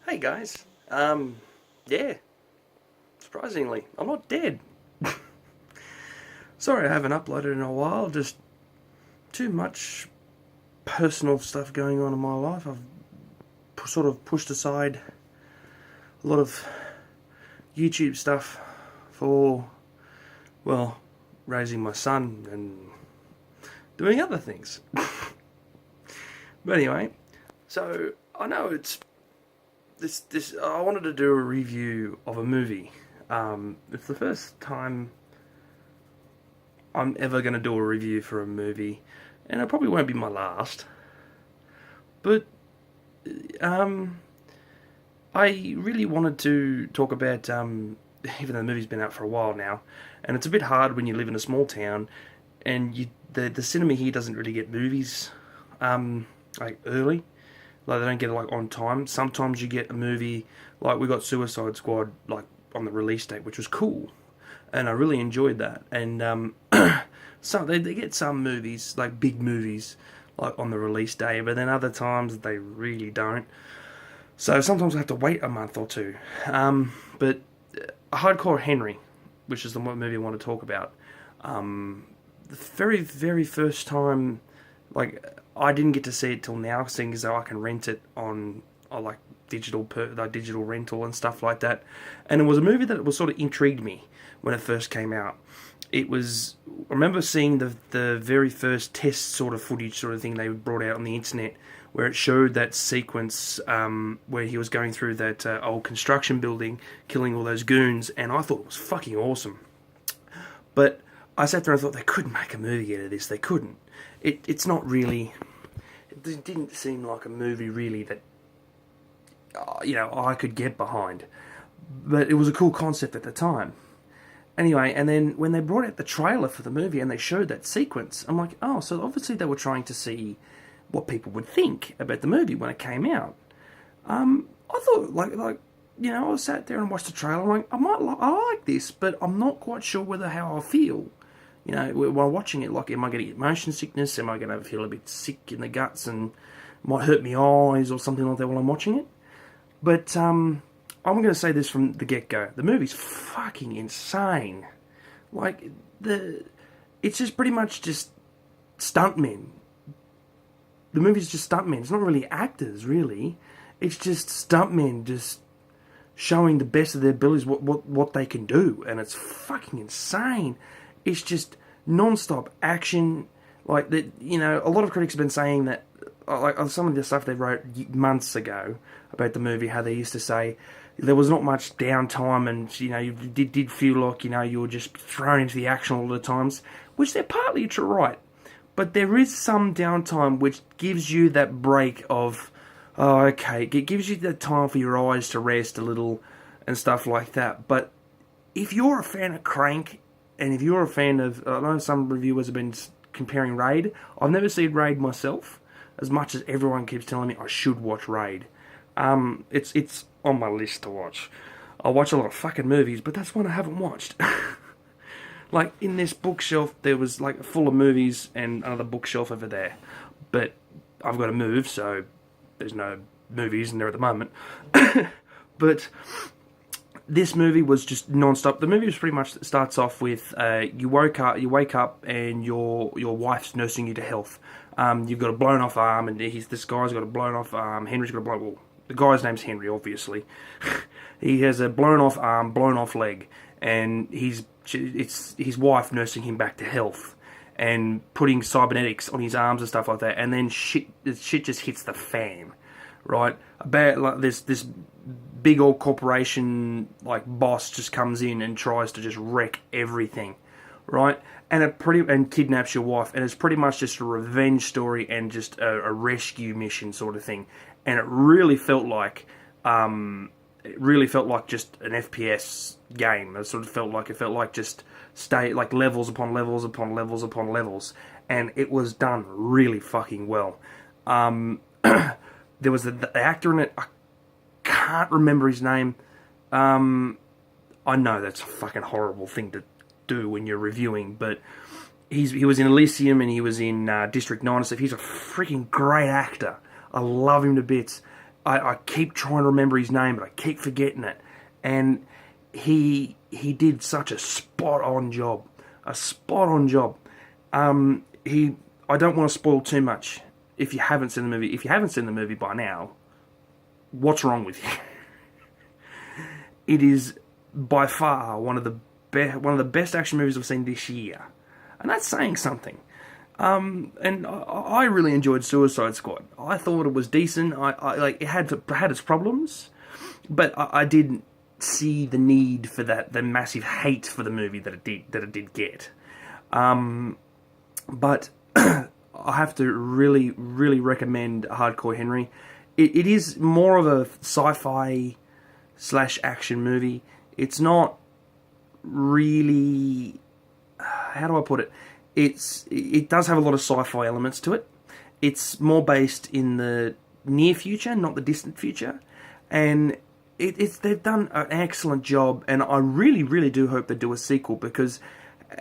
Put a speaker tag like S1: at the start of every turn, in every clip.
S1: Hey guys, yeah, surprisingly, I'm not dead. Sorry I haven't uploaded in a while, just too much personal stuff going on in my life. I've sort of pushed aside a lot of YouTube stuff for, well, raising my son and doing other things. But anyway, so I know it's this. I wanted to do a review of a movie. It's the first time I'm ever going to do a review for a movie, and it probably won't be my last. But um, I really wanted to talk about, even though the movie's been out for a while now, and it's a bit hard when you live in a small town, and the cinema here doesn't really get movies like early. Like they don't get it like on time. Sometimes you get a movie like we got Suicide Squad like on the release date, which was cool, and I really enjoyed that. And some they get some movies like big movies like on the release day, but then other times they really don't. So sometimes I have to wait a month or two. But Hardcore Henry, which is the movie I want to talk about, the very first time, like I didn't get to see it till now, seeing as though I can rent it on like digital rental and stuff like that. And it was a movie that was sort of intrigued me when it first came out. I remember seeing the very first test sort of footage sort of thing they brought out on the internet, where it showed that sequence where he was going through that old construction building, killing all those goons, and I thought it was fucking awesome. But I sat there and thought they couldn't make a movie out of this. They couldn't. It's not really. It didn't seem like a movie really that I could get behind. But it was a cool concept at the time. Anyway, and then when they brought out the trailer for the movie and they showed that sequence, I'm like, oh, so obviously they were trying to see what people would think about the movie when it came out. I thought, I sat there and watched the trailer. I'm like, I like this, but I'm not quite sure how I feel. While watching it, like, am I going to get motion sickness? Am I going to feel a bit sick in the guts and might hurt my eyes or something like that while I'm watching it? But I'm going to say this from the get-go. The movie's fucking insane. Like, it's just pretty much just stuntmen. The movie's just stuntmen. It's not really actors, really. It's just stuntmen just showing the best of their abilities, what they can do. And it's fucking insane. It's just non-stop action. Like, a lot of critics have been saying that, like, on some of the stuff they wrote months ago about the movie, how they used to say there was not much downtime, and you did feel like you were just thrown into the action all the times, which they're partly right, but there is some downtime which gives you that break of, oh, okay, it gives you the time for your eyes to rest a little and stuff like that. But if you're a fan of Crank, and if you're a fan of, I know some reviewers have been comparing Raid. I've never seen Raid myself, as much as everyone keeps telling me I should watch Raid. It's on my list to watch. I watch a lot of fucking movies, but that's one I haven't watched. Like, in this bookshelf, there was, like, full of movies and another bookshelf over there. But I've got to move, so there's no movies in there at the moment. But this movie was just non-stop. The movie was pretty much starts off with you wake up and your wife's nursing you to health. You've got a blown off arm, and this guy's got a blown off arm. Henry's got a blown. Well, the guy's name's Henry, obviously. He has a blown off arm, blown off leg, and it's his wife nursing him back to health and putting cybernetics on his arms and stuff like that. And then shit just hits the fan, right? Like this big old corporation like boss just comes in and tries to just wreck everything, right? And kidnaps your wife, and it's pretty much just a revenge story and just a rescue mission sort of thing. And it really felt like just an FPS game. It felt like just levels upon levels upon levels upon levels, and it was done really fucking well. There was the actor in it. I can't remember his name. I know that's a fucking horrible thing to do when you're reviewing, but he was in Elysium and he was in District 9 and stuff. He's a freaking great actor. I love him to bits. I keep trying to remember his name, but I keep forgetting it. And he did such a spot on job, a spot on job. I don't want to spoil too much if you haven't seen the movie. If you haven't seen the movie by now, what's wrong with you? It is by far one of the best action movies I've seen this year, and that's saying something. And I really enjoyed Suicide Squad. I thought it was decent. I like it had its problems, but I didn't see the need for the massive hate for the movie that it did get. But I have to really, really recommend Hardcore Henry. It is more of a sci-fi / action movie. It's not really, how do I put it? It does have a lot of sci-fi elements to it. It's more based in the near future, not the distant future, and they've done an excellent job. And I really, really do hope they do a sequel, because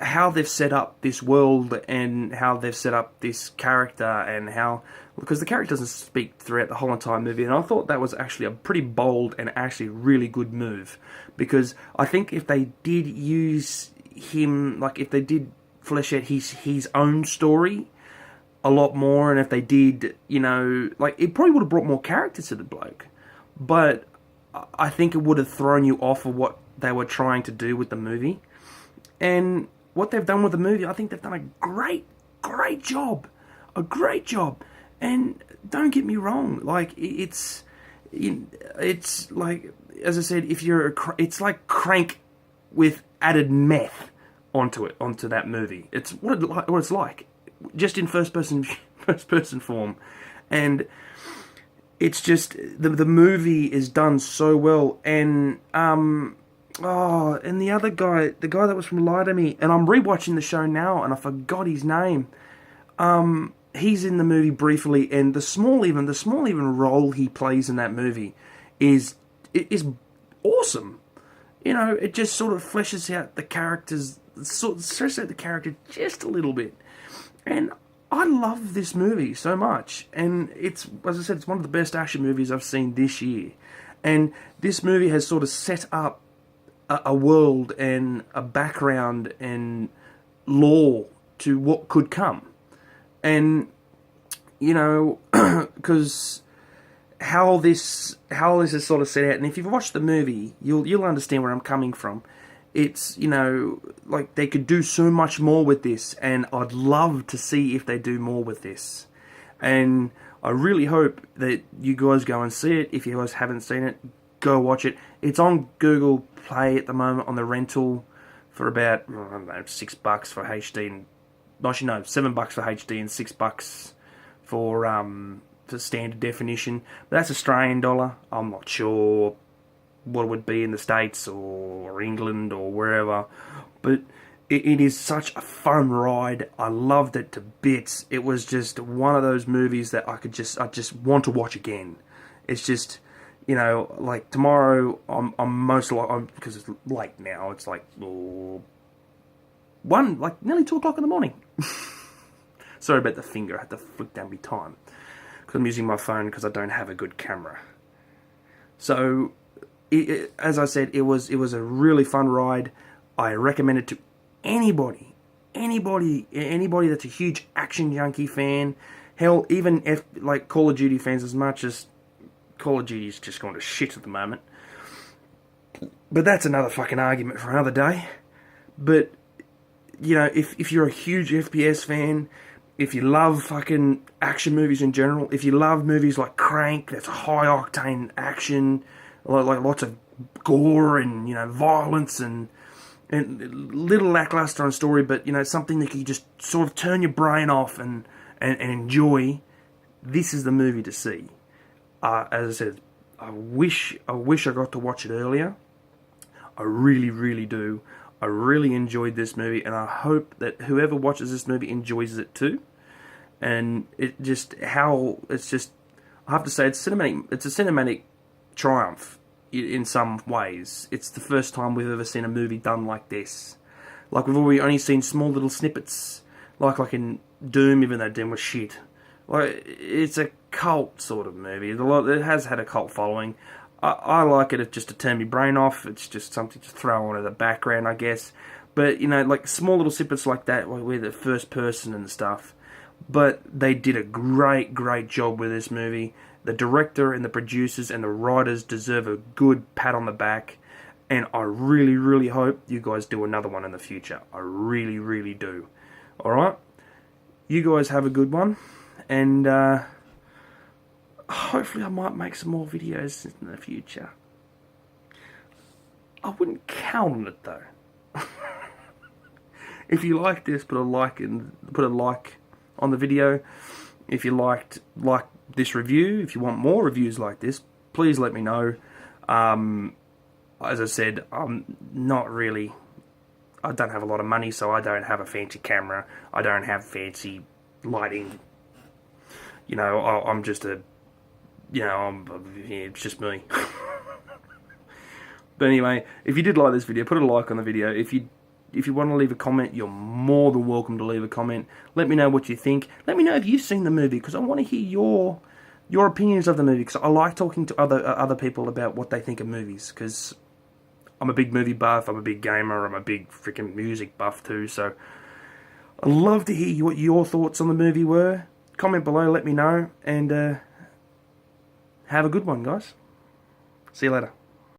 S1: how they've set up this world and how they've set up this character, and because the character doesn't speak throughout the whole entire movie, and I thought that was actually a pretty bold and actually really good move, because I think if they did use him, like if they did flesh out his own story a lot more, and if they did, like it probably would have brought more character to the bloke, but I think it would have thrown you off of what they were trying to do with the movie. And what they've done with the movie, I think they've done a great job. A great job. And don't get me wrong, like, it's like, as I said, it's like Crank with added meth onto that movie. It's what it's like, just in first person form. And it's just, the movie is done so well. And, and the other guy, the guy that was from Lie to Me, and I'm rewatching the show now, and I forgot his name. He's in the movie briefly, and the small even role he plays in that movie is awesome. It just sort of fleshes out the characters, stresses out the character just a little bit, and I love this movie so much. And it's, as I said, it's one of the best action movies I've seen this year, and this movie has sort of set up a world and a background and lore to what could come. And, because how this is sort of set out, and if you've watched the movie, you'll understand where I'm coming from. It's, like, they could do so much more with this, and I'd love to see if they do more with this. And I really hope that you guys go and see it. If you guys haven't seen it, go watch it. It's on Google Play at the moment on the rental for about, I don't know, $6 for HD, and actually no, $7 for HD and $6 for standard definition. But that's Australian dollar. I'm not sure what it would be in the States or England or wherever, but it is such a fun ride. I loved it to bits. It was just one of those movies that I just want to watch again. It's just, like tomorrow, I'm most likely, because it's late now, it's like nearly 2 o'clock in the morning. Sorry about the finger, I had to flick down my time, because I'm using my phone because I don't have a good camera. So, as I said, it was a really fun ride. I recommend it to anybody that's a huge action junkie fan. Hell, even if, like, Call of Duty fans, as much as Call of Duty is just going to shit at the moment. But that's another fucking argument for another day. But, if you're a huge FPS fan, if you love fucking action movies in general, if you love movies like Crank, that's high-octane action, like lots of gore and, violence and little lackluster on story, but, something that you just sort of turn your brain off and enjoy, this is the movie to see. As I said, I wish I got to watch it earlier. I really, really do. I really enjoyed this movie, and I hope that whoever watches this movie enjoys it too. And I have to say, it's a cinematic triumph in some ways. It's the first time we've ever seen a movie done like this. Like, we've already only seen small little snippets, like in Doom, even though Doom was shit, Like, it's a cult sort of movie. It has had a cult following. I like it just to turn my brain off. It's just something to throw on in the background, I guess. But, you know, like small little snippets like that, where the first person and stuff. But they did a great, great job with this movie. The director and the producers and the writers deserve a good pat on the back. And I really, really hope you guys do another one in the future. I really, really do. Alright? You guys have a good one. And hopefully I might make some more videos in the future. I wouldn't count on it though. If you like this, put a like on the video. If you like this review, if you want more reviews like this, please let me know. As I said, I'm not really... I don't have a lot of money, so I don't have a fancy camera. I don't have fancy lighting. You know, I'm just a... You know, it's just me. But anyway, if you did like this video, put a like on the video. If you want to leave a comment, you're more than welcome to leave a comment. Let me know what you think. Let me know if you've seen the movie, because I want to hear your opinions of the movie, because I like talking to other people about what they think of movies, because I'm a big movie buff, I'm a big gamer, I'm a big freaking music buff too, so I'd love to hear what your thoughts on the movie were. Comment below, let me know, and have a good one, guys. See you later.